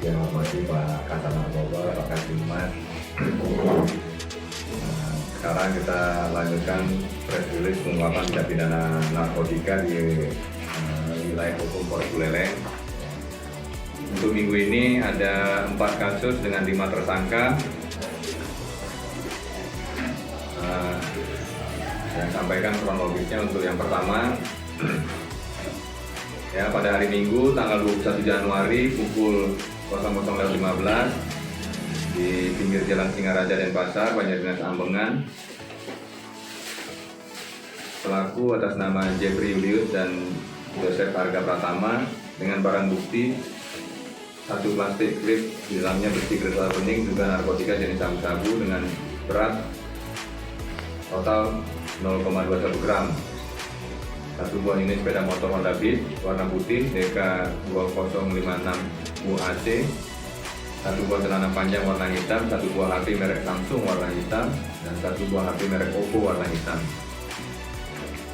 Yang hormati Pak Kasat Narkoba, Pak Kasimas. Sekarang kita lanjutkan press release pengungkapan tindak pidana narkotika di wilayah hukum Polres Buleleng. Untuk minggu ini ada 4 kasus dengan 5 tersangka. Saya sampaikan kronologisnya untuk yang pertama. Ya, pada hari Minggu tanggal 21 Januari pukul 00.15 di pinggir Jalan Singaraja Denpasar, Banjardinas Ambengan, pelaku atas nama Jeffrey Julius dan Joseph Arga Pratama dengan barang bukti 1 plastik klip, di dalamnya berisi kristal bening juga narkotika jenis sabu-sabu dengan berat total 0,21 gram. 1 buah unit sepeda motor Honda Beat warna putih DK2056 UAC, 1 buah celana panjang warna hitam, 1 buah HP merek Samsung warna hitam, dan 1 buah HP merek Oppo warna hitam.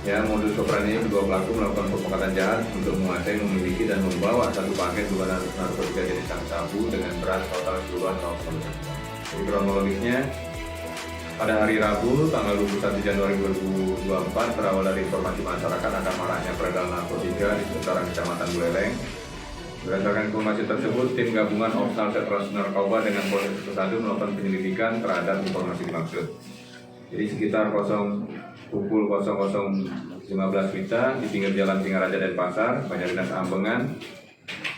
Ya, modus operandi kedua pelaku melakukan perbuatan jahat untuk menguasai, memiliki, dan membawa 1 paket dua narkotika jenis sabu dengan berat total keseluruhan 0,1 gram. Jadi kronologisnya, pada hari Rabu, tanggal 21 Januari 2024, berawal dari informasi masyarakat akan maraknya peredaran narkotika di seputaran Kecamatan Buleleng. Berdasarkan informasi tersebut, tim gabungan Opsnal Setres Narkoba dengan Polres 1 melakukan penyelidikan terhadap informasi dimaksud. Jadi sekitar pukul 00.15 WITA di pinggir Jalan Singaraja Denpasar, Banjardinas Ambengan,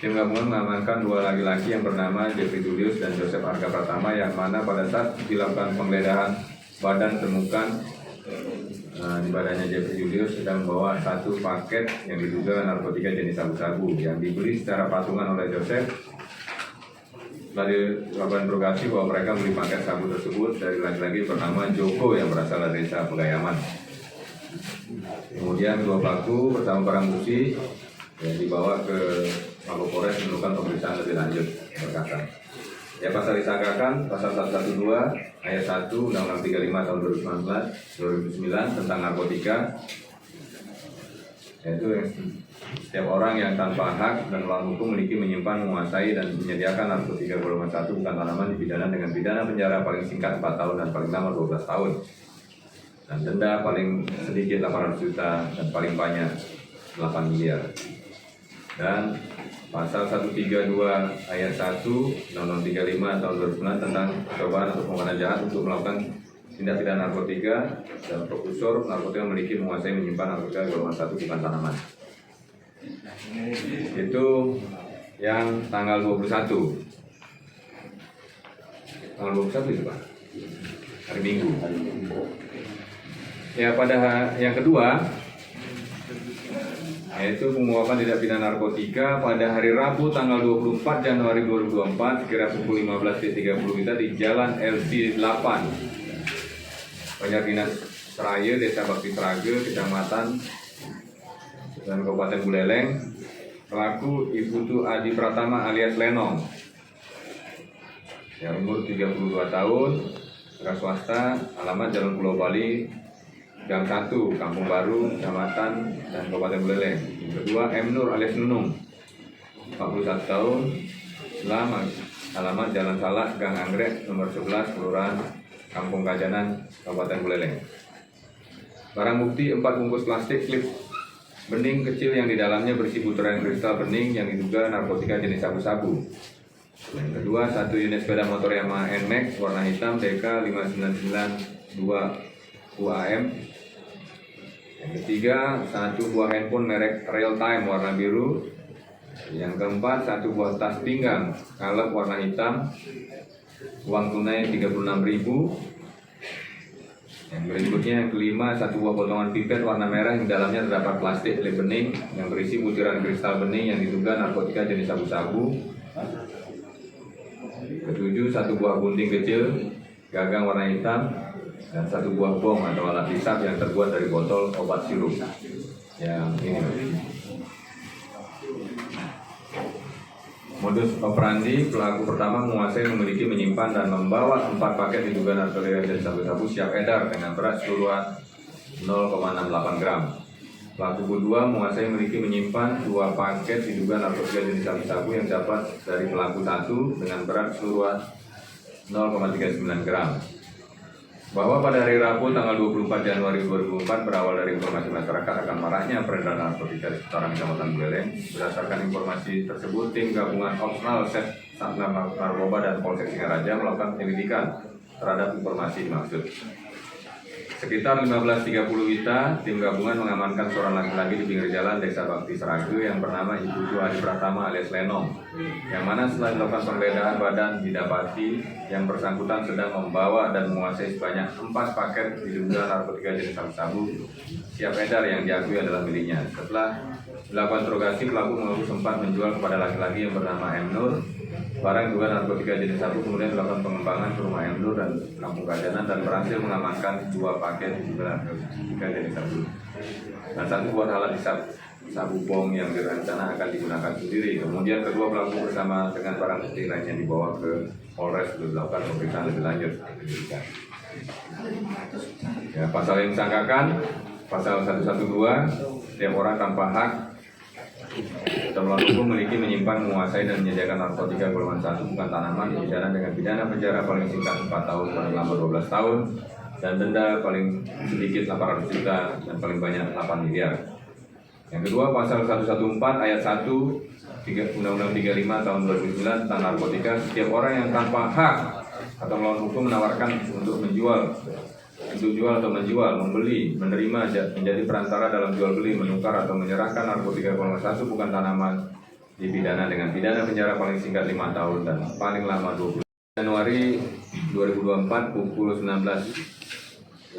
tim gabungan mengamankan 2 laki-laki yang bernama Jeffrey Julius dan Joseph Arga Pratama, yang mana pada saat dilakukan penggeledahan badan temukan di badannya Jeffrey Julius sedang membawa 1 paket yang diduga narkotika jenis sabu-sabu yang dibeli secara patungan oleh Joseph. Setelah dilakukan interogasi bahwa mereka membeli paket sabu tersebut dari laki-laki bernama Joko yang berasal dari desa Pegayaman. Kemudian 2 pelaku bersama barang bukti dibawa ke Mapolres melakukan pemeriksaan lebih lanjut berkata. Ya, pasal disangkakan pasal 112 ayat 1 Undang-Undang 35 tahun 2009 tentang narkotika, yaitu setiap orang yang tanpa hak dan melawan hukum memiliki, menyimpan, menguasai, dan menyediakan narkotika golongan 1 bukan tanaman dipidana dengan pidana penjara paling singkat 4 tahun dan paling lama 12 tahun, dan denda paling sedikit 800 juta dan paling banyak 8 miliar. Dan pasal 132 ayat 1 Undang-Undang 35 tahun 2009 tentang percobaan atau pembuatan jahat untuk melakukan tindak pidana narkotika dan prekursor narkotika memiliki, menguasai, menyimpan narkotika golongan 1 bukan tanaman. Itu yang tanggal 21. Tanggal 21 itu Pak, hari Minggu. Ya, pada yang kedua, yaitu pengungkapan tindak pidana narkotika pada hari Rabu tanggal 24 Januari 2024 sekira pukul 15.30 WITA di Jalan LC 8 Banjardinas Seraya, Desa Bakti Sraga, Kecamatan dan Kabupaten Buleleng. Pelaku Ibu Tu Adi Pratama alias Lenong, yang umur 32 tahun, warga swasta, alamat Jalan Pulau Bali, Gang 1, Kampung Baru, Kecamatan dan Kabupaten Buleleng. Yang kedua, M. Nur alias Nunung, 41 tahun, Islam, alamat Jalan Salak, Gang Anggrek, nomor 11, Kelurahan Kampung Kajanan, Kabupaten Buleleng. Barang bukti 4 bungkus plastik klip bening kecil yang di dalamnya berisi butiran kristal bening yang diduga narkotika jenis sabu-sabu. Yang kedua, 1 unit sepeda motor Yamaha NMAX warna hitam DK5992 UAM. Yang ketiga, 1 buah handphone merek Real Time warna biru. Yang keempat, 1 buah tas pinggang kaleb warna hitam, uang tunai 36.000. Yang berikutnya, yang kelima, 1 buah potongan pipet warna merah yang dalamnya terdapat plastik klip bening yang berisi butiran kristal bening yang diduga narkotika jenis sabu-sabu. Ketujuh, 1 buah gunting kecil gagang warna hitam dan 1 buah bong atau alat hisap yang terbuat dari botol obat sirup. Yang ini. Modus operandi pelaku pertama menguasai, memiliki, menyimpan, dan membawa 4 paket diduga narkotika jenis sabu-sabu siap edar dengan berat keseluruhan 0,68 gram. Pelaku kedua menguasai, memiliki, menyimpan 2 paket diduga narkotika jenis sabu-sabu yang dapat dari pelaku 1 dengan berat keseluruhan 0,39 gram. Bahwa pada hari Rabu tanggal 24 Januari 2004 berawal dari informasi masyarakat akan maraknya peredaran narkotika di seputaran Kecamatan Buleleng. Berdasarkan informasi tersebut, tim gabungan Opsnal Satlantas Narkoba dan Polsek Singaraja melakukan penyelidikan terhadap informasi dimaksud. Sekitar 15.30 WITA, tim gabungan mengamankan seorang laki-laki di pinggir jalan Desa Bakti Serage yang bernama Ibu Adi Pratama alias Lenong, yang mana setelah dilakukan penggeledahan badan didapati yang bersangkutan sedang membawa dan menguasai sebanyak 4 paket diduga narkotika jenis sabu-sabu siap edar yang diakui adalah miliknya. Setelah dilakukan interogasi, pelaku mengaku sempat menjual kepada laki-laki yang bernama M. Nur barang juga narkotika jenis sabu, kemudian dilakukan pengembangan ke rumah M. Nur dan Kampung Kajanan dan berhasil mengamankan 2 paket diduga narkotika jenis sabu dan 1 buah alat hisap sabu bom yang direncana akan digunakan sendiri. Kemudian kedua pelaku bersama dengan barang bukti lainnya dibawa ke Polres untuk dilakukan pemeriksaan lebih lanjut. Ya, pasal yang disangkakan pasal 112, setiap orang tanpa hak atau melawan hukum, memiliki, menyimpan, menguasai dan menyediakan narkotika golongan 1 bukan tanaman dipidana dengan pidana penjara paling singkat 4 tahun paling lama 12 tahun dan denda paling sedikit 800 juta dan paling banyak 8 miliar. Yang kedua, pasal 114 ayat 1 Undang-Undang 35 tahun 2009 tentang narkotika, setiap orang yang tanpa hak atau melawan hukum menawarkan untuk jual atau menjual, membeli, menerima, menjadi perantara dalam jual beli, menukar atau menyerahkan narkotika golongan 1 bukan tanaman dipidana dengan pidana penjara paling singkat 5 tahun dan paling lama 20. Januari 2024 pukul 19:12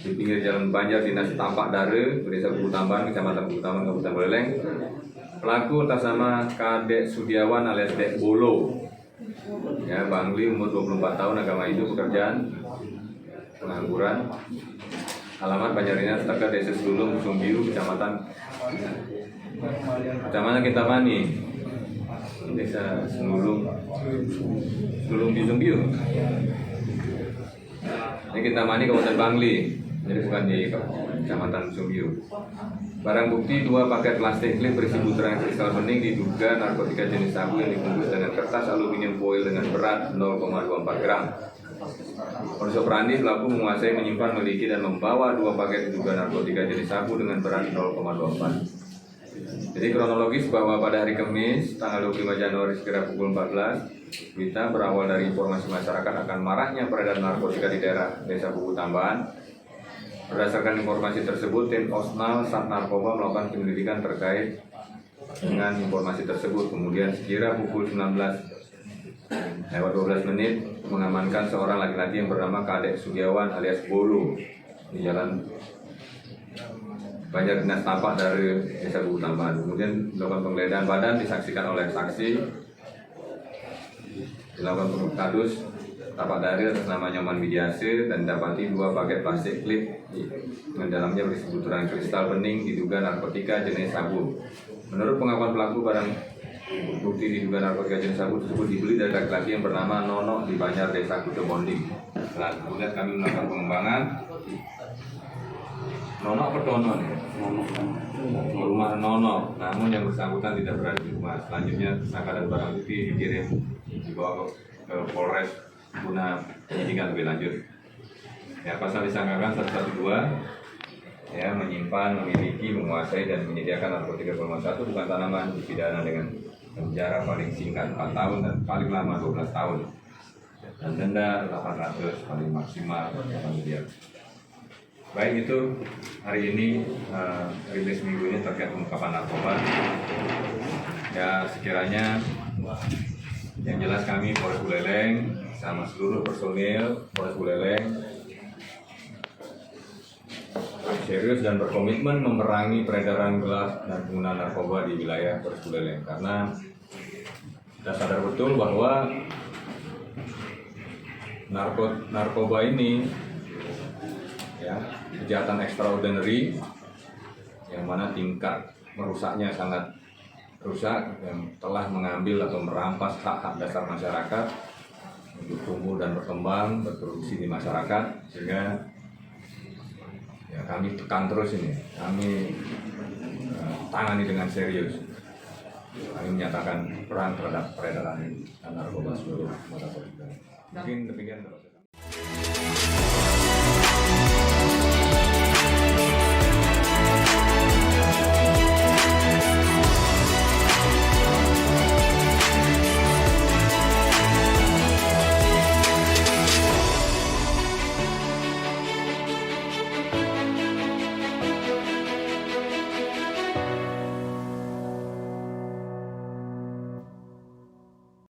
di pinggir jalan Banjar Dinas Tampak Dare, Desa Buku Tambahan, Kecamatan Buku Tambahan, Kabupaten Buleleng. Pelaku atas nama Kadek Sudiawan alias Dek Bolo, ya, Bangli, umur 24 tahun, agama Hindu, pekerjaan pengangguran, alamat Banjardinas Tegal, Desa Selulung, Sumbiu, Kecamatan Kintamani, Desa Selulung di Sumbiu. Ini Kintamani, Kabupaten Bangli, jadi bukan di Kecamatan Sumbiu. Barang bukti 2 paket plastik klip berisi butiran kristal bening diduga narkotika jenis sabu yang dibungkus dengan kertas aluminium foil dengan berat 0,24 gram. Modus operandi, pelaku menguasai, menyimpan, memiliki dan membawa 2 paket diduga narkotika jenis sabu dengan berat 0,24. Jadi kronologis bahwa pada hari Kamis tanggal 25 Januari sekira pukul 14, berita berawal dari informasi masyarakat akan maraknya peredaran narkotika di daerah Desa Buku Tambahan. Berdasarkan informasi tersebut, tim Opsnal Sat Narkoba melakukan penyelidikan terkait dengan informasi tersebut. Kemudian sekira pukul 19:12 mengamankan seorang laki-laki yang bernama Kadek Sudiawan alias Bolo di jalan Banjar Dinas Tampak dari Desa Buku Tambahan. Kemudian dilakukan penggeledahan badan, disaksikan oleh saksi, dilakukan kadus Tapak Dari atas nama Nyoman Widiase dan dapati 2 paket plastik klip dengan dalamnya berisi butiran kristal bening diduga narkotika jenis sabu. Menurut pengakuan pelaku, barang bukti diduga narkotika jenis sabu tersebut dibeli dari laki-laki yang bernama Nono di Banjar Desa Kuto Bonding. Setelah kemudian kami melakukan pengembangan. Nono apa Tono nih? Rumah Nono, namun yang bersangkutan tidak berada di rumah. Selanjutnya tersangka dan barang bukti dikirim dibawa ke Polres guna penyidikan lebih lanjut. Ya, pasal disangkakan 112, ya, menyimpan, memiliki, menguasai dan menyediakan narkotika golongan 1 bukan tanaman dipidana dengan penjara paling singkat 4 tahun dan paling lama 12 tahun dan denda 800 paling maksimal 8 miliar. Baik, itu hari ini rilis minggu ini terkait pengungkapan narkoba. Ya, sekiranya yang jelas kami Polres Buleleng sama seluruh personil Polres Buleleng serius dan berkomitmen memerangi peredaran gelap dan penggunaan narkoba di wilayah Polres Buleleng, karena kita sadar betul bahwa narkoba ini, ya, kejahatan extraordinary yang mana tingkat merusaknya sangat rusak, yang telah mengambil atau merampas hak-hak dasar masyarakat untuk tumbuh dan berkembang, berproduksi di masyarakat, sehingga ya kami tekan terus ini, kami tangani dengan serius. Kami menyatakan perang terhadap peredaran narkoba seluruh kota Solo. Mungkin demikian.